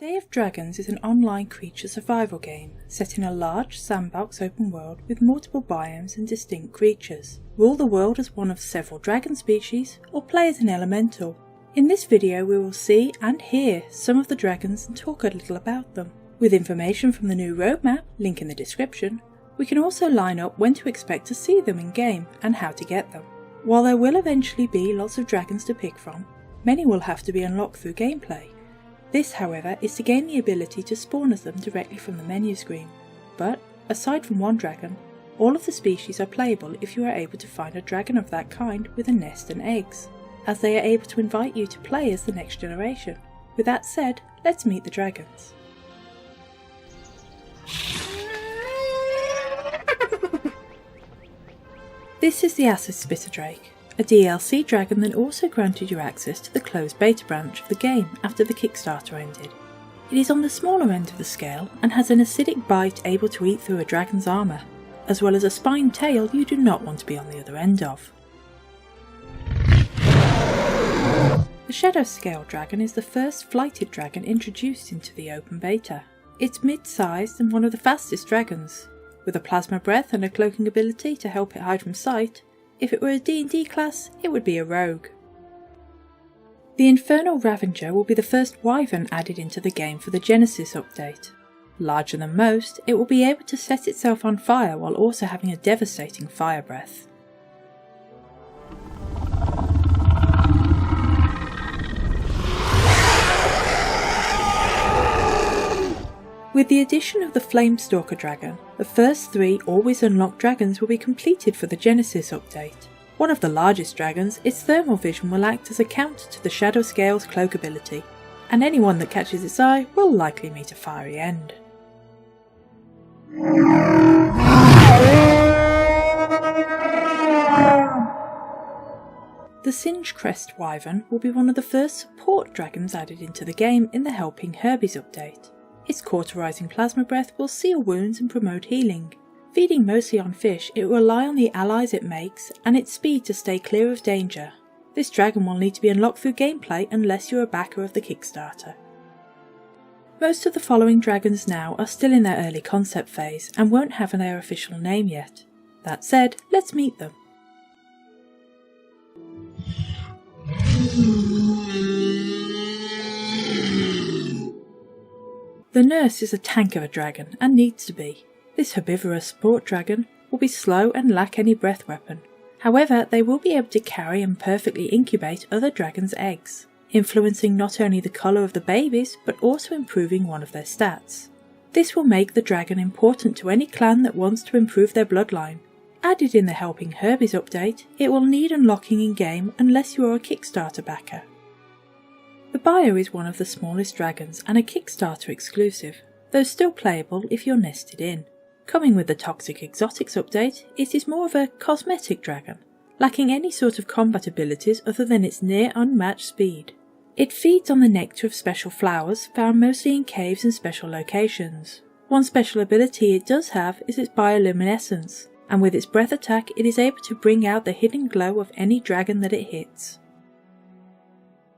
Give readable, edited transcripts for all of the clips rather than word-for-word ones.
Day of Dragons is an online creature survival game set in a large sandbox open world with multiple biomes and distinct creatures. Rule the world as one of several dragon species or play as an elemental. In this video we will see and hear some of the dragons and talk a little about them. With information from the new roadmap, link in the description, we can also line up when to expect to see them in game and how to get them. While there will eventually be lots of dragons to pick from, many will have to be unlocked through gameplay. This, however, is to gain the ability to spawn as them directly from the menu screen. But, aside from one dragon, all of the species are playable if you are able to find a dragon of that kind with a nest and eggs, as they are able to invite you to play as the next generation. With that said, let's meet the dragons. This is the Acid Spitter Drake, a DLC dragon that also granted you access to the closed beta branch of the game after the Kickstarter ended. It is on the smaller end of the scale and has an acidic bite able to eat through a dragon's armour, as well as a spined tail you do not want to be on the other end of. The Shadowscale Dragon is the first flighted dragon introduced into the open beta. It's mid-sized and one of the fastest dragons, with a plasma breath and a cloaking ability to help it hide from sight. If it were a D&D class, it would be a rogue. The Infernal Ravanger will be the first Wyvern added into the game for the Genesis update. Larger than most, it will be able to set itself on fire while also having a devastating fire breath. With the addition of the Stalker Dragon, the first 3 always unlocked dragons will be completed for the Genesis update. One of the largest dragons, its thermal vision will act as a counter to the Shadowscale's cloak ability, and anyone that catches its eye will likely meet a fiery end. The Singh Crest Wyvern will be one of the first support dragons added into the game in the Helping Herbies update. Its cauterizing plasma breath will seal wounds and promote healing. Feeding mostly on fish, it will rely on the allies it makes and its speed to stay clear of danger. This dragon will need to be unlocked through gameplay unless you're a backer of the Kickstarter. Most of the following dragons now are still in their early concept phase and won't have their official name yet. That said, let's meet them. The Nurse is a tank of a dragon, and needs to be. This herbivorous sport dragon will be slow and lack any breath weapon. However, they will be able to carry and perfectly incubate other dragons' eggs, influencing not only the colour of the babies, but also improving one of their stats. This will make the dragon important to any clan that wants to improve their bloodline. Added in the Helping Herbies update, it will need unlocking in-game unless you are a Kickstarter backer. The Bio is one of the smallest dragons and a Kickstarter exclusive, though still playable if you're nested in. Coming with the Toxic Exotics update, it is more of a cosmetic dragon, lacking any sort of combat abilities other than its near unmatched speed. It feeds on the nectar of special flowers found mostly in caves and special locations. One special ability it does have is its bioluminescence, and with its breath attack it is able to bring out the hidden glow of any dragon that it hits.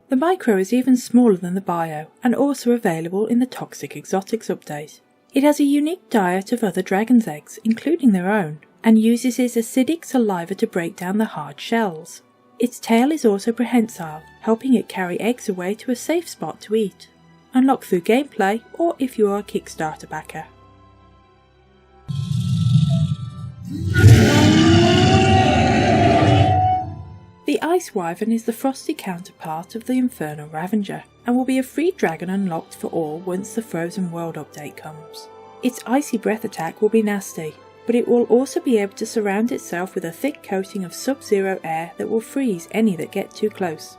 The Micro is even smaller than the Bio, and also available in the Toxic Exotics update. It has a unique diet of other dragon's eggs, including their own, and uses its acidic saliva to break down the hard shells. Its tail is also prehensile, helping it carry eggs away to a safe spot to eat. Unlock through gameplay, or if you are a Kickstarter backer. The Ice Wyvern is the frosty counterpart of the Infernal Ravanger, and will be a free dragon unlocked for all once the Frozen World update comes. Its icy breath attack will be nasty, but it will also be able to surround itself with a thick coating of sub-zero air that will freeze any that get too close.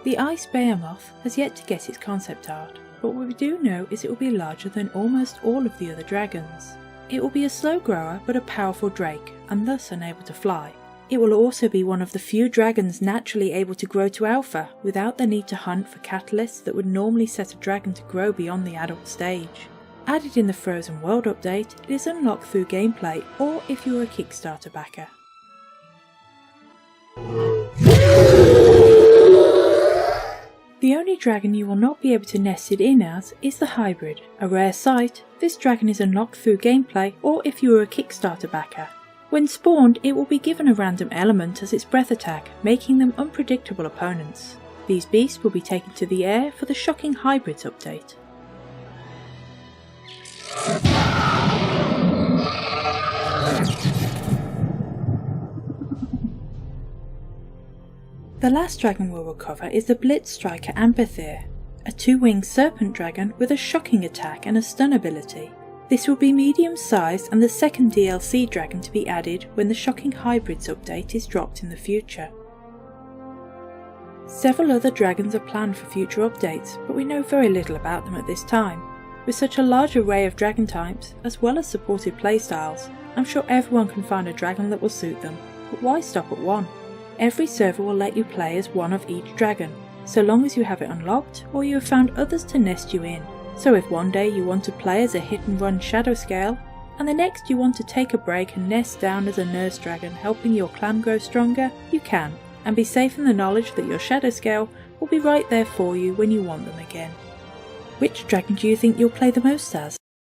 The Ice Beomoth has yet to get its concept art, but what we do know is it will be larger than almost all of the other dragons. It will be a slow grower but a powerful drake, and thus unable to fly. It will also be one of the few dragons naturally able to grow to alpha without the need to hunt for catalysts that would normally set a dragon to grow beyond the adult stage. Added in the Frozen World update, it is unlocked through gameplay or if you are a Kickstarter backer. The only dragon you will not be able to nest it in as is the hybrid. A rare sight, this dragon is unlocked through gameplay or if you are a Kickstarter backer. When spawned, it will be given a random element as its breath attack, making them unpredictable opponents. These beasts will be taken to the air for the Shocking Hybrids update. The last dragon we'll recover is the Blitz Striker Amphitheer, a 2-winged serpent dragon with a shocking attack and a stun ability. This will be medium sized and the second DLC dragon to be added when the Shocking Hybrids update is dropped in the future. Several other dragons are planned for future updates, but we know very little about them at this time. With such a large array of dragon types, as well as supported playstyles, I'm sure everyone can find a dragon that will suit them, but why stop at one? Every server will let you play as one of each dragon, so long as you have it unlocked or you have found others to nest you in. So if one day you want to play as a hit and run Shadowscale, and the next you want to take a break and nest down as a nurse dragon helping your clan grow stronger, you can, and be safe in the knowledge that your Shadowscale will be right there for you when you want them again. Which dragon do you think you'll play the most as?